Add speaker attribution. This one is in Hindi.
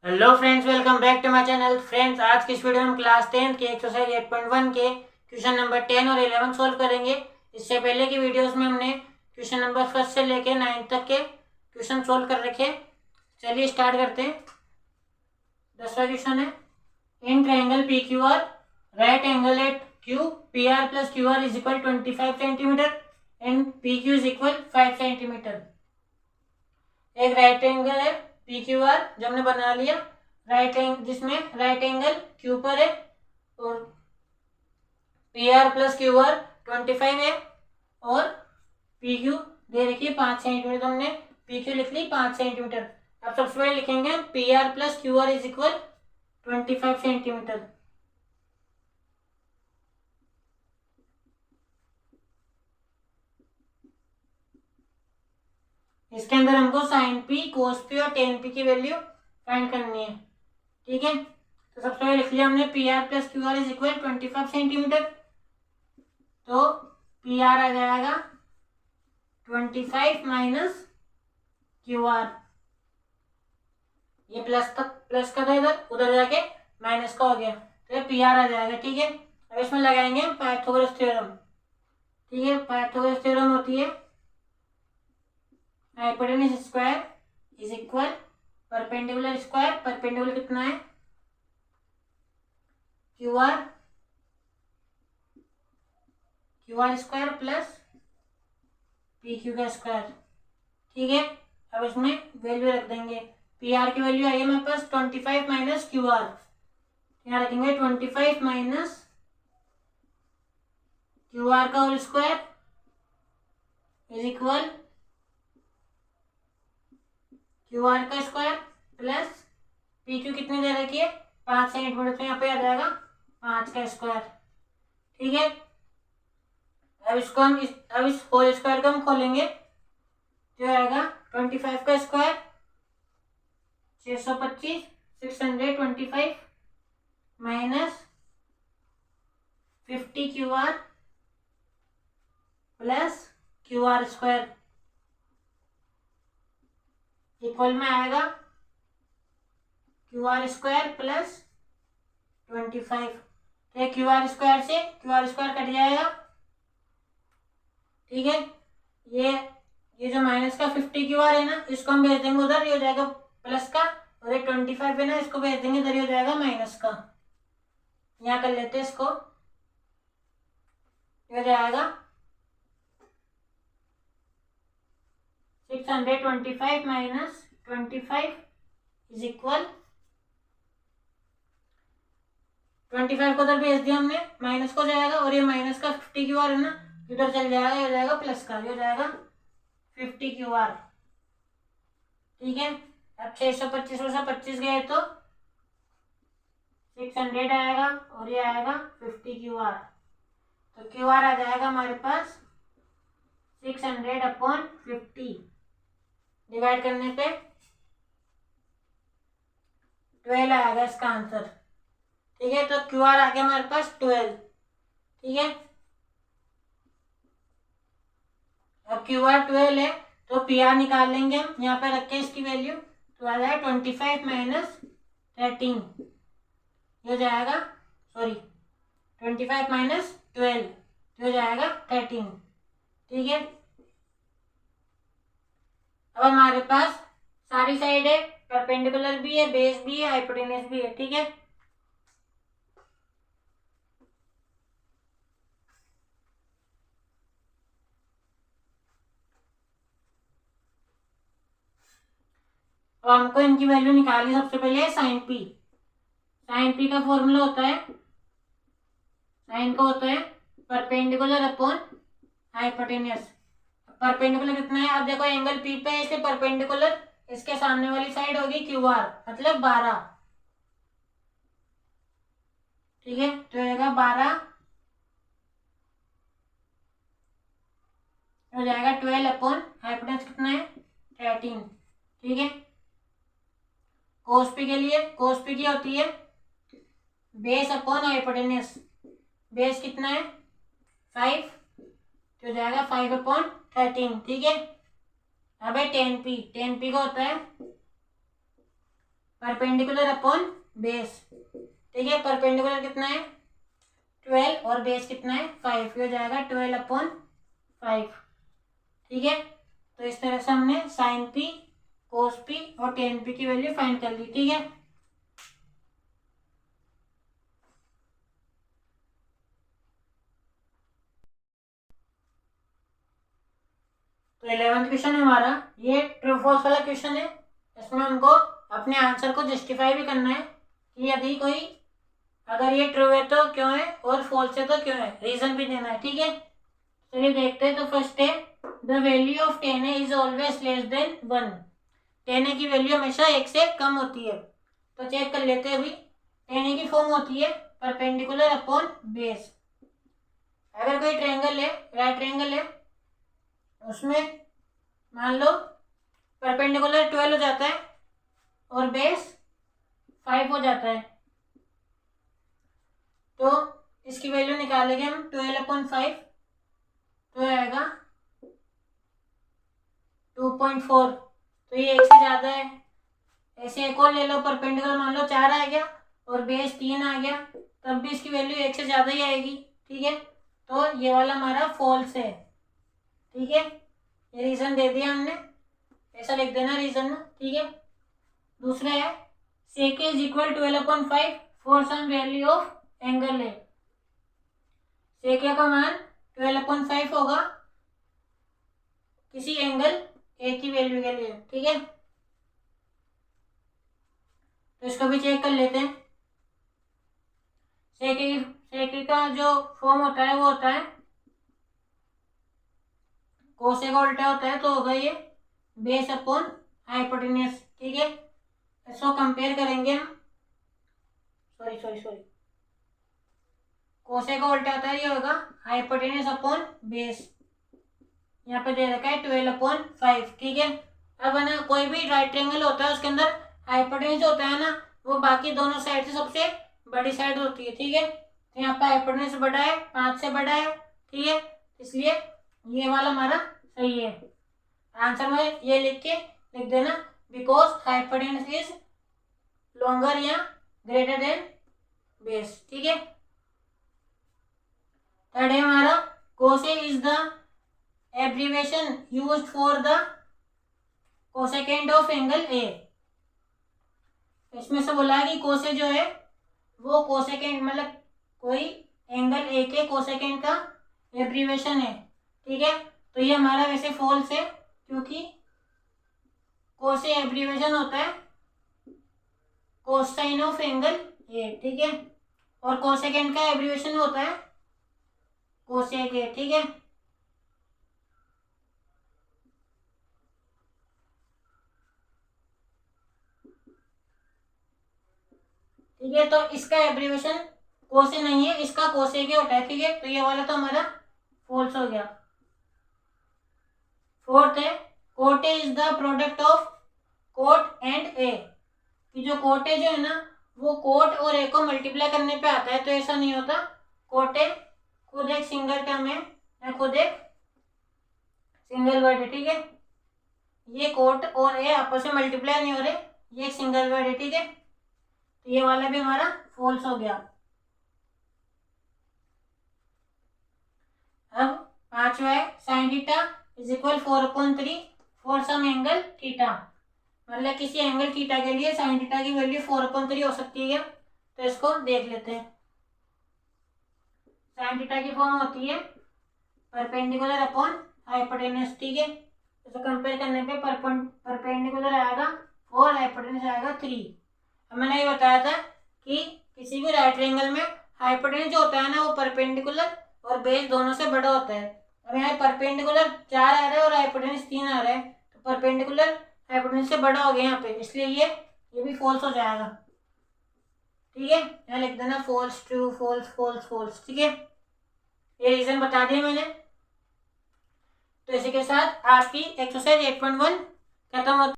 Speaker 1: Hello friends, welcome back to my channel. Friends, आज की इस वीडियो में हम क्लास 10 के एक्सरसाइज 8.1 के क्वेश्चन नंबर 10 और 11 सोल्व करेंगे। इससे पहले की वीडियोस में हमने क्वेश्चन नंबर 1 से लेके 9 तक के क्वेश्चन सोल्व कर रखे। चलिए स्टार्ट करते हैं। 10वां क्वेश्चन है, in triangle P Q R right angle at Q P R plus Q R is equal 25 centimetre and P Q is equal 5 centimetre. एक राइट एंगल है पी क्यू आर जो हमने बना लिया, जिसमें राइट एंगल क्यू पर है और P R plus Q are 25 है और पी क्यू दे रखी है 5 सेंटीमीटर। तो हमने पी क्यू लिख ली 5 सेंटीमीटर। अब सबसे पहले लिखेंगे P R plus Q R is equal 25 centimetre. इसके अंदर हमको साइन पी, कोस पी और टेन पी की वैल्यू फाइंड करनी है। ठीक है, तो सबसे पहले लिख लिया हमने P R plus Q R is equal 25 centimetre. तो पी आर आ जाएगा 25 माइनस क्यू आर। ये प्लस का था, इधर उधर जाके माइनस का हो गया, तो ये पी आर आ जाएगा। ठीक है, अब इसमें लगाएंगे पाइथागोरस थ्योरम। ठीक है, पाइथागोरस थ्योरम होती है hypotenuse square is equal perpendicular square. Perpendicular कितना है, Q R square plus P Q का स्क्वायर। ठीक है, अब इसमें वैल्यू रख देंगे। पी आर की वैल्यू आई है मेरे पास 25 माइनस क्यू आर। यहाँ रखेंगे 25 माइनस क्यू आर का whole square is equal Q R का स्क्वायर प्लस पी क्यू कितनी दे रखी है 5 सेंटीमीटर, तो यहाँ पे आ जाएगा 5 का स्क्वायर। ठीक है, अब इस होल स्क्वायर को हम खोलेंगे, जो आएगा 25 का square 625 625 minus 50 Q R plus Q are square equal में आएगा क्यू आर स्क्वायर प्लस 25। तो क्यू आर स्क्वायर से क्यू आर स्क्वायर कट जाएगा। ठीक है, ये जो माइनस का 50 क्यू आर है ना, इसको हम भेज देंगे उधर, ये हो जाएगा प्लस का, और ये 25 है ना, इसको भेज देंगे इधर, ये हो जाएगा माइनस का। यहाँ कर लेते हैं इसको, ये हो जाएगा 625 माइनस 25 इज इक्वल 25 को उधर भेज दिया हमने, माइनस को जाएगा, और ये माइनस का 50 क्यू आर है ना, इधर चल जाएगा, ये हो जाएगा प्लस का, ये हो जाएगा 50 क्यू आर। ठीक है, अब 625 में से 25 गए तो 600 आएगा और ये आएगा 50 क्यू आर। तो क्यू आर आ जाएगा हमारे पास 600/50। डिवाइड करने पे 12 आएगा इसका आंसर। ठीक है, तो क्यू आर आ गया हमारे पास 12। ठीक है, अब क्यू आर 12 है तो पी आर निकाल लेंगे हम, यहाँ पे रख के इसकी वैल्यू, तो आ जाएगा 25 माइनस 13, ये हो जाएगा 25 माइनस 12, हो जाएगा 13। ठीक है, अब हमारे पास सारी साइड है, परपेंडिकुलर भी है, बेस भी है, हाइपोटेन्यूज भी है। ठीक है, तो हमको इनकी वैल्यू निकालनी, सबसे पहले साइन पी। साइन पी का फॉर्मूला होता है, साइन का होता है परपेंडिकुलर अपॉन हाइपोटेन्यूज। परपेंडिकुलर कितना है, अब देखो एंगल पी पे इसके परपेंडिकुलर, इसके सामने वाली साइड होगी क्यू आर, मतलब 12। ठीक है, तो रहेगा 12, हो जाएगा 12 अपॉन हाइपोटेन्यूज कितना है 13। ठीक है, कोस पी के लिए, कोस पी की होती है बेस अपॉन हाइपोटेन्यूज। बेस कितना है 5, तो हो जाएगा 5/13। ठीक है, अब है टेन पी। टेन पी का होता है परपेंडिकुलर अपॉन बेस, ठीक है। परपेंडिकुलर कितना है 12 और बेस कितना है 5, ये हो जाएगा 12/5, ठीक है। तो इस तरह से हमने साइन पी, कोस पी और टेन पी की वैल्यू फाइंड कर ली, ठीक है। तो 11th क्वेश्चन है हमारा, ये ट्रू फॉल्स वाला क्वेश्चन है। इसमें हमको अपने आंसर को जस्टिफाई भी करना है कि यदि कोई, अगर ये ट्रू है तो क्यों है और फॉल्स है तो क्यों है, रीजन भी देना है, ठीक है। चलिए देखते हैं। तो फर्स्ट है the value of 10a is always less than 1। 10a की वैल्यू हमेशा 1 से कम होती है। तो चेक कर लेते हैं अभी। 10a की फॉर्म होती है परपेंडिकुलर अपॉन बेस। अगर कोई ट्रायंगल है, राइट ट्रायंगल है, उसमें मान लो परपेंडिकुलर 12 हो जाता है और बेस 5 हो जाता है, तो इसकी वैल्यू निकालेंगे हम 12/5, तो आएगा 2.4। तो ये 1 से ज़्यादा है। ऐसे एक और ले लो, परपेंडिकुलर मान लो 4 आ गया और बेस 3 आ गया, तब भी इसकी वैल्यू 1 से ज़्यादा ही आएगी, ठीक है। तो ये वाला हमारा फॉल्स है, ठीक है। ये रीज़न दे दिया हमने, ऐसा लिख देना रीज़न में, ठीक है। दूसरा है sec is equal 12/5 for some value of angle A. sec का मान 12/5 होगा किसी एंगल ए की वैल्यू के लिए, ठीक है। तो इसको भी चेक कर लेते हैं। sec का जो फॉर्म होता है वो होता है कोसे का उल्टा होता है, तो होगा ये बेस अपॉन हाइपोटेन्यूज, ठीक है। इसको कंपेयर करेंगे हम, सॉरी कोसे का उल्टा होता है, ये होगा हाइपोटेन्यूज अपॉन बेस। यहाँ पे दे रखा है 12/5, ठीक है। अब है ना, कोई भी राइट ट्रायंगल होता है उसके अंदर हाइपोटेन्यूज होता है ना, वो बाकी दोनों साइड से सबसे बड़ी साइड होती है, ठीक है। तो यहाँ पे हाइपोटेन्यूज बड़ा है, 5 से बड़ा है, ठीक है। इसलिए ये वाला हमारा सही है। आंसर में ये लिख देना, बिकॉज हाइपोटेन्यूज इज लॉन्गर या ग्रेटर देन बेस, ठीक है। थर्ड है हमारा कोसे is the abbreviation used for the cosecant of angle ए। इसमें से बोला है कि कोसे जो है वो कोसेकेंट, मतलब कोई एंगल ए के कोसेकेंट का एब्रीविएशन है, ठीक है। तो ये हमारा वैसे फॉल्स है, क्योंकि कोसे एब्रीविएशन होता है कोसाइन ऑफ एंगल ए, ठीक है। और कोसेकेंट का एब्रीविएशन होता है कोसेक ए, ठीक है। ठीक है, तो इसका एब्रीविएशन कोसे नहीं है, इसका कोसेक होता है, ठीक है। तो ये वाला तो हमारा फॉल्स हो गया। फोर्थ है cot A is the product of cot and A, कि जो कोट ए जो है ना वो कोट और ए को मल्टीप्लाई करने पे आता है, तो ऐसा नहीं होता। कोट ए खुद एक सिंगल टर्म है या खुद एक सिंगल वर्ड है, ठीक है। ये कोट और ए आपस में मल्टीप्लाई नहीं हो रहे, ये एक सिंगल वर्ड है, ठीक है। तो ये वाला भी हमारा फॉल्स हो गया। अब पांचवा है sine theta is equal 4/3 for some angle theta. मतलब किसी एंगल थीटा के लिए साइन थीटा की वैल्यू 4/3 हो सकती है। तो इसको देख लेते हैं। साइन थीटा की फॉर्म होती है परपेंडिकुलर अपॉन हाइपोटेन्यूज, ठीक है। इसको कंपेयर करने पे परपेंडिकुलर आएगा 4, हाइपोटेन्यूज आएगा 3। अब मैंने ये बताया था कि किसी भी राइट ट्रायंगल में हाइपोटेन्यूज जो होता है ना वो परपेंडिकुलर और बेस दोनों से बड़ा होता है। अब यहाँ परपेंडिकुलर 4 आ रहा है और हाइपोटेन्यूज 3 आ रहा है, तो परपेंडिकुलर हाइपोटेन्यूज से बड़ा हो गया यहाँ पे, इसलिए ये भी फॉल्स हो जाएगा, ठीक है। यहाँ लिख देना false, true, false, false, false, ठीक है। ये रीजन बता दिया मैंने। तो इसी के साथ आज की एक्सरसाइज 8.1 खत्म होती है।